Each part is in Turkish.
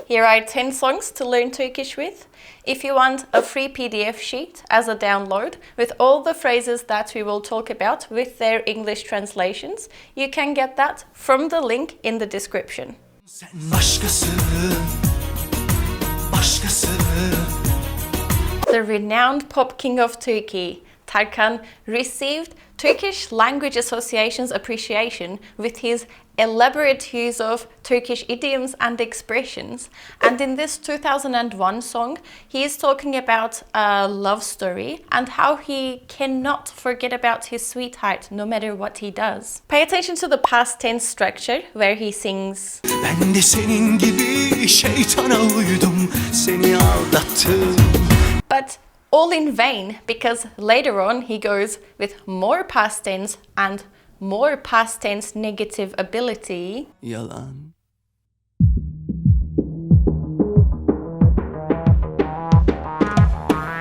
Here are 10 songs to learn Turkish with. If you want a free PDF sheet as a download with all the phrases that we will talk about with their English translations, you can get that from the link in the description. Sen başkasın, başkasın. The renowned pop king of Turkey, Tarkan, received Turkish Language Association's appreciation with his elaborate use of Turkish idioms and expressions. And in this 2001 song, he is talking about a love story and how he cannot forget about his sweetheart no matter what he does. Pay attention to the past tense structure where he sings. Ben de senin gibi şeytana uydum, seni aldattım. But all in vain, because later on he goes with more past tense and more past tense negative ability. Yalan.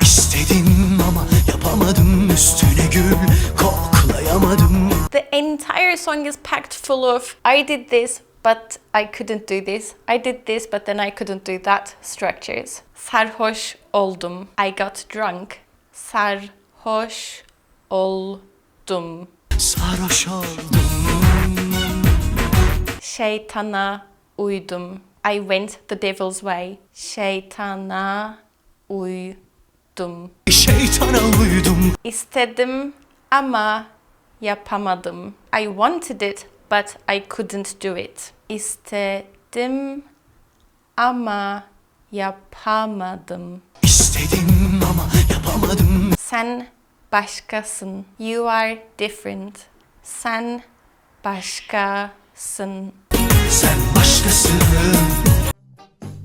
İstedim ama yapamadım, üstüne gül koklayamadım. The entire song is packed full of I did this but I couldn't do this. I did this but then I couldn't do that structures. Sarhoş oldum. I got drunk. Sarhoş oldum. Sarhoş oldum. Şeytana uydum. I went the devil's way. Şeytana uydum. Şeytana uydum. İstedim ama yapamadım. I wanted it but I couldn't do it. İstedim ama yapamadım. İstedim ama yapamadım. Sen başkasın. You are different. Sen başkasın. Sen başkasın.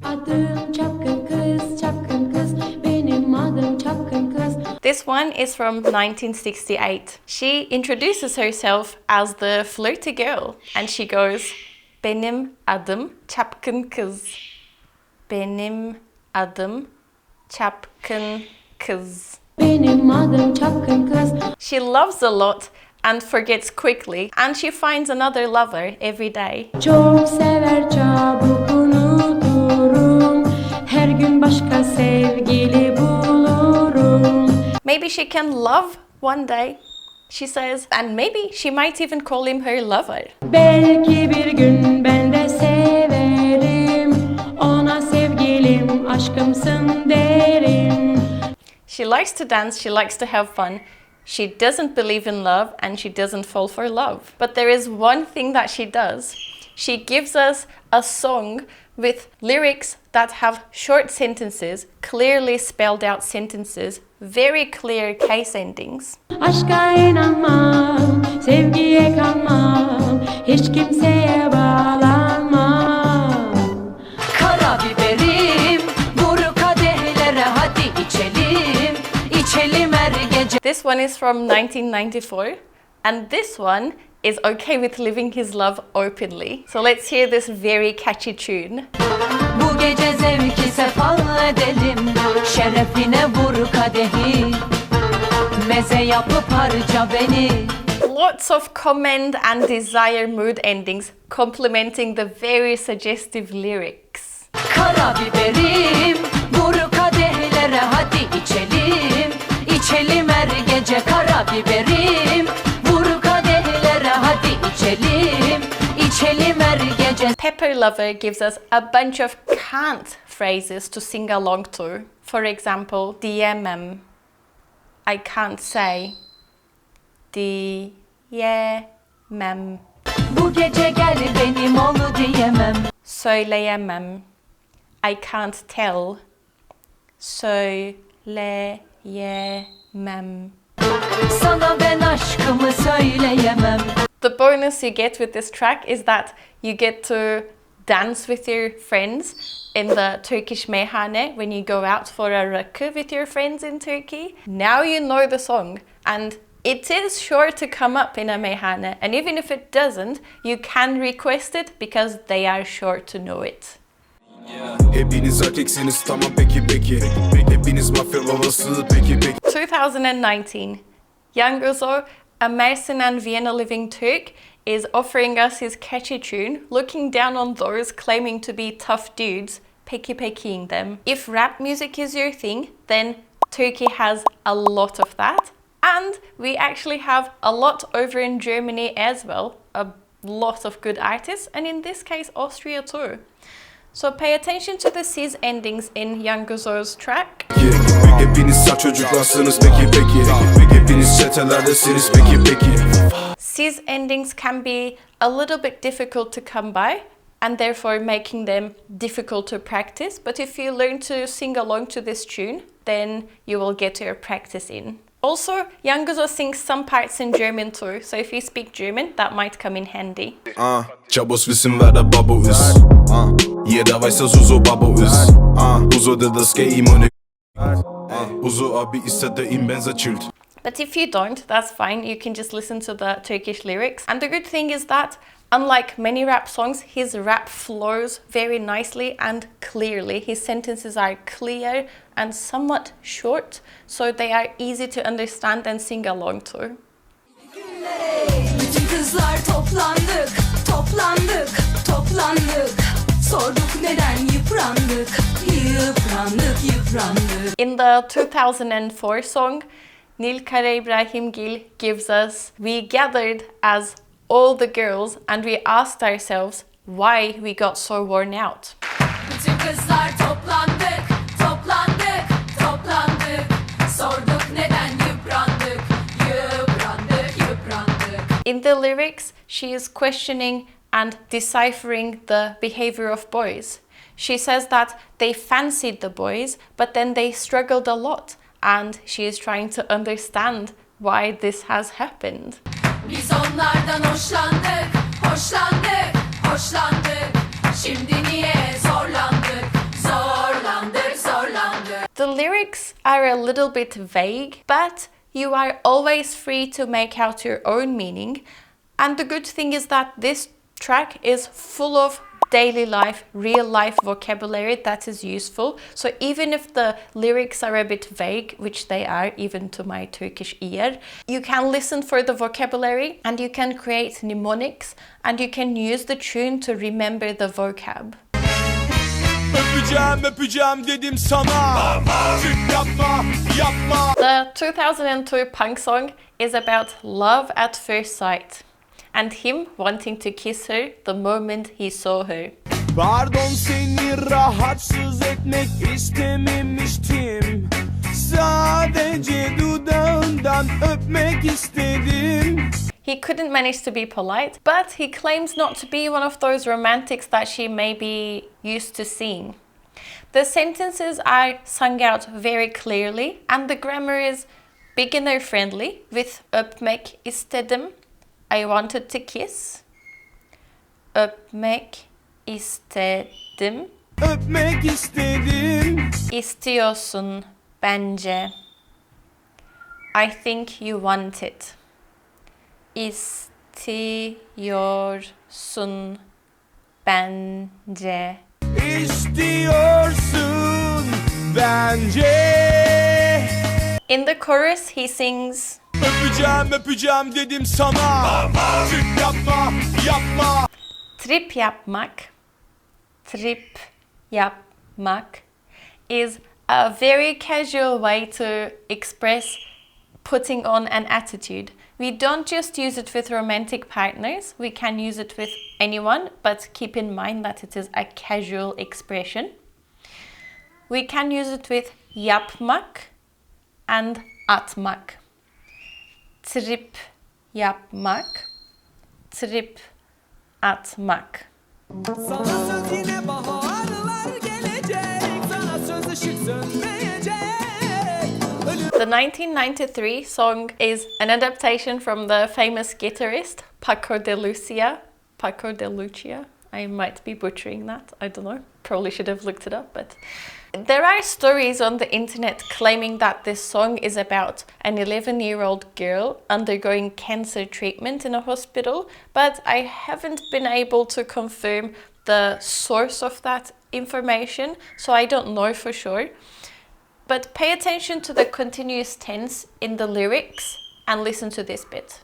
Adım çapkın kız, benim adım çapkın kız. This one is from 1968. She introduces herself as the flirty girl and she goes, benim adım çapkın kız. Benim adım çapkın kız. Benim adım çapkın kız. She loves a lot and forgets quickly, and she finds another lover every day. Çok sever çabuk unuturum. Her gün başka sevgili bulurum. Maybe she can love one day, she says, and maybe she might even call him her lover. Belki bir gün ben de severim. Ona sevgilim, aşkımsın derim. She likes to dance, she likes to have fun. She doesn't believe in love and she doesn't fall for love. But there is one thing that she does. She gives us a song with lyrics that have short sentences, clearly spelled out sentences, very clear case endings. Aşka inanmam, sevgiye kanmam, hiç kimseye bağlanmam. Karabiberim, vur kadehlere hadi içelim, içelim her gece. This one is from 1994, and this one is okay with living his love openly. So let's hear this very catchy tune. Bu gece zevki sefal edelim, şerefine vur kadehi, meze yapıp harca beni. Lots of command and desire mood endings complementing the very suggestive lyrics. Karabiberim, vur kadehlere hadi içelim, içelim her gece karabiberim, vur kadehlere hadi içelim, içelim her gece. Pepper Lover gives us a bunch of can't phrases to sing along to. For example, diyemem. I can't say. Diyemem. Bu gece gel benim ol diyemem. Söyleyemem. I can't tell. Söyleyemem. Sana ben aşkımı söyleyemem. The bonus you get with this track is that you get to dance with your friends in the Turkish meyhane when you go out for a rakı with your friends in Turkey. Now you know the song and it is sure to come up in a meyhane, and even if it doesn't, you can request it because they are sure to know it. Hepiniz erkeksiniz tamam peki. Hepiniz mafya babası peki. 2019. Young Ouzo, a Mersin and Vienna living Turk, is offering us his catchy tune, looking down on those claiming to be tough dudes, Peki'ing them. If rap music is your thing, then Turkey has a lot of that. And we actually have a lot over in Germany as well. A lot of good artists, and in this case Austria too. So pay attention to the siz endings in Yazar's track. Hepiniz sağ çocuklarsınız peki. Hepiniz çetelerdesiniz peki. Siz endings can be a little bit difficult to come by, and therefore making them difficult to practice. But if you learn to sing along to this tune, then you will get your practice in. Also, Yazar sings some parts in German too, so if you speak German, that might come in handy. Chabos wissen, wer der Babbo ist. Jeder weiß, dass Ouzo Babbo ist. Ouzo der das Game und Ouzo abi istedi ihm benzer chillt. But if you don't, that's fine. You can just listen to the Turkish lyrics. And the good thing is that, unlike many rap songs, his rap flows very nicely and clearly. His sentences are clear and somewhat short, so they are easy to understand and sing along to. Bütün kızlar toplandık, toplandık, toplandık. Sorduk neden yıprandık, yıprandık. In the 2004 song, Karabiberim gives us, we gathered as all the girls and we asked ourselves why we got so worn out. Bütün kızlar toplandık, toplandık, toplandık. Sorduk neden yıprandık, yıprandık. In the lyrics, she is questioning and deciphering the behavior of boys. She says that they fancied the boys, but then they struggled a lot, and she is trying to understand why this has happened. Biz onlardan hoşlandık, hoşlandık, hoşlandık. Şimdi niye zorlandık, zorlandık, zorlandık. The lyrics are a little bit vague, but you are always free to make out your own meaning. And the good thing is that this track is full of daily life, real life vocabulary that is useful. So even if the lyrics are a bit vague, which they are even to my Turkish ear, you can listen for the vocabulary and you can create mnemonics and you can use the tune to remember the vocab. Öpeceğim dedim sana. Yapma. The 2002 punk song is about love at first sight and him wanting to kiss her the moment he saw her. Pardon, seni rahatsız etmek istememiştim. Sadece dudağından öpmek istedim. He couldn't manage to be polite, but he claims not to be one of those romantics that she may be used to seeing. The sentences are sung out very clearly and the grammar is beginner friendly with öpmek istedim, I wanted to kiss. Öpmek istedim. Öpmek istedim. İstiyorsun bence. I think you want it. İstiyorsun bence. İstiyorsun bence. In the chorus he sings, Öpeceğim dedim sana. Trip yapma. trip yapmak is a very casual way to express putting on an attitude. We don't just use it with romantic partners, we can use it with anyone, but keep in mind that it is a casual expression. We can use it with yapmak and atmak. Trip yapmak, trip atmak. Sana söz yine baharlar gelecek. Sana söz ışık sönmeyecek. The 1993 song is an adaptation from the famous guitarist Paco de Lucia. I might be butchering that, I don't know. Probably should have looked it up, but there are stories on the internet claiming that this song is about an 11-year-old girl undergoing cancer treatment in a hospital, but I haven't been able to confirm the source of that information, so I don't know for sure. But pay attention to the continuous tense in the lyrics and listen to this bit.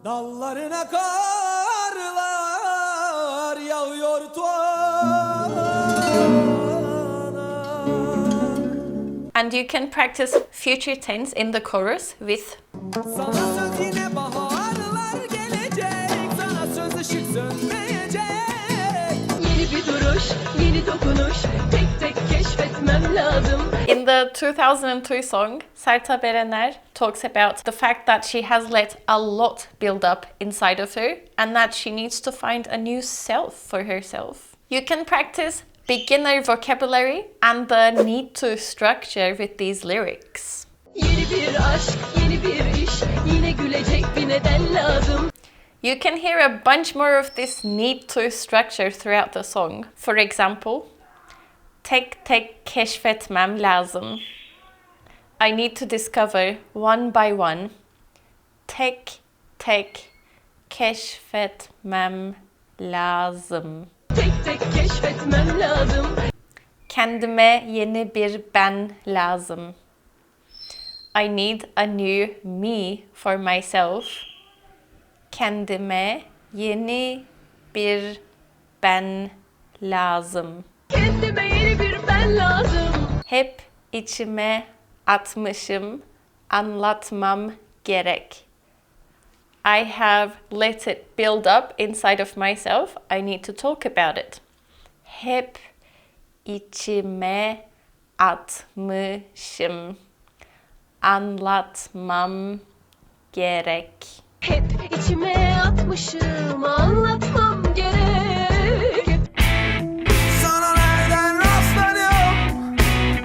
Dallarına karlar yağıyor tuana. And you can practice future tense in the chorus with Sana söz yine baharlar gelecek. Sana söz ışık sönmeyecek. Yeni bir duruş, yeni dokunuş, tek tek keşfetmem lazım. In the 2002 song, Sertab Erener talks about the fact that she has let a lot build up inside of her and that she needs to find a new self for herself. You can practice beginner vocabulary and the need to structure with these lyrics. Yeni bir aşk, yeni bir iş, yine gülecek bir neden lazım. You can hear a bunch more of this need to structure throughout the song. For example, tek tek keşfetmem lazım. I need to discover one by one. Tek tek keşfetmem lazım. Tek tek keşfetmem lazım. Kendime yeni bir ben lazım. I need a new me for myself. Kendime yeni bir ben lazım. Kendime yeni bir ben lazım. Hep içime atmışım, anlatmam gerek. I have let it build up inside of myself. I need to talk about it. Hep içime atmışım, anlatmam gerek. Hep içime atmışım, anlatmam gerek. Sana nereden rastladım?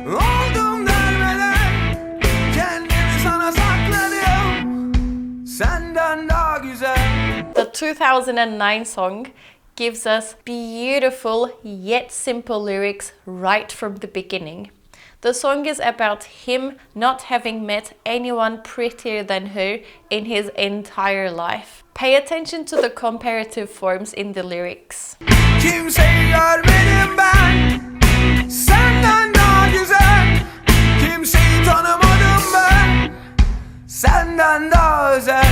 Oldum dermeden. Kendimi sana sakladım. Senden daha güzel. The 2009 song gives us beautiful yet simple lyrics right from the beginning. The song is about him not having met anyone prettier than her in his entire life. Pay attention to the comparative forms in the lyrics. Kimseyi görmedim ben. Senden daha güzel. Kimseyi tanımadım ben. Senden daha özel.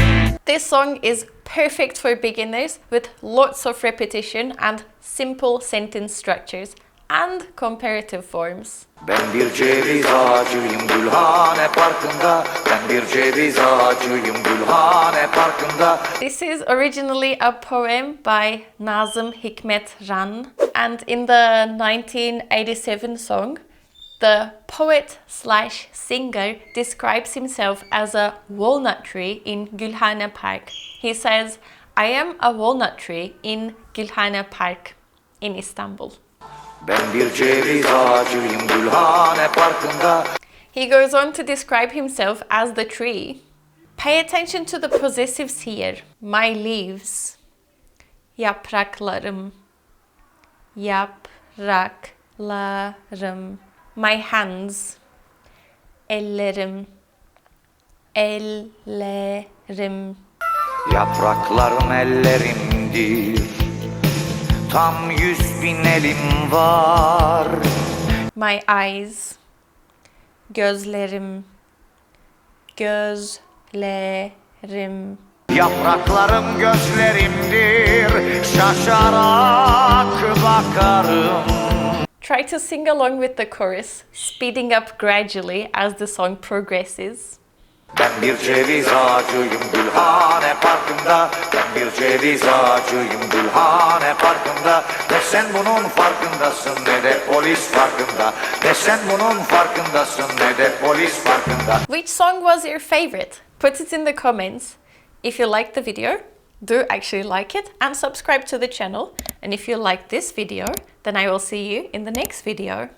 This song is perfect for beginners with lots of repetition and simple sentence structures and comparative forms. Ben bir ceviz ağacıyım Gülhane Parkı'nda. Ben bir ceviz ağacıyım Gülhane Parkı'nda. This is originally a poem by Lazım Hikmet Ran, and in the 1987 song, the poet/singer describes himself as a walnut tree in Gülhane Park. He says, I am a walnut tree in Gülhane Park in Istanbul. Ben bir ceviz ağacıyım Gülhane Parkı'nda. He goes on to describe himself as the tree. Pay attention to the possessives here. My leaves, yapraklarım, yapraklarım. My hands, ellerim, ellerim. Yapraklarım ellerimdir. Tam 100.000 elim var. My eyes, gözlerim, gözlerim. Yapraklarım gözlerimdir. Şaşarak bakarım. Try to sing along with the chorus, speeding up gradually as the song progresses. Ben bir ceviz ağacıyım Gülhane Parkı'nda. Ben bir ceviz ağacıyım Gülhane Parkı'nda. Ne sen bunun farkındasın ne de polis farkında. Ne sen bunun farkındasın ne de polis farkında. Which song was your favorite? Put it in the comments. If you liked the video, do actually like it and subscribe to the channel. And if you like this video, then I will see you in the next video.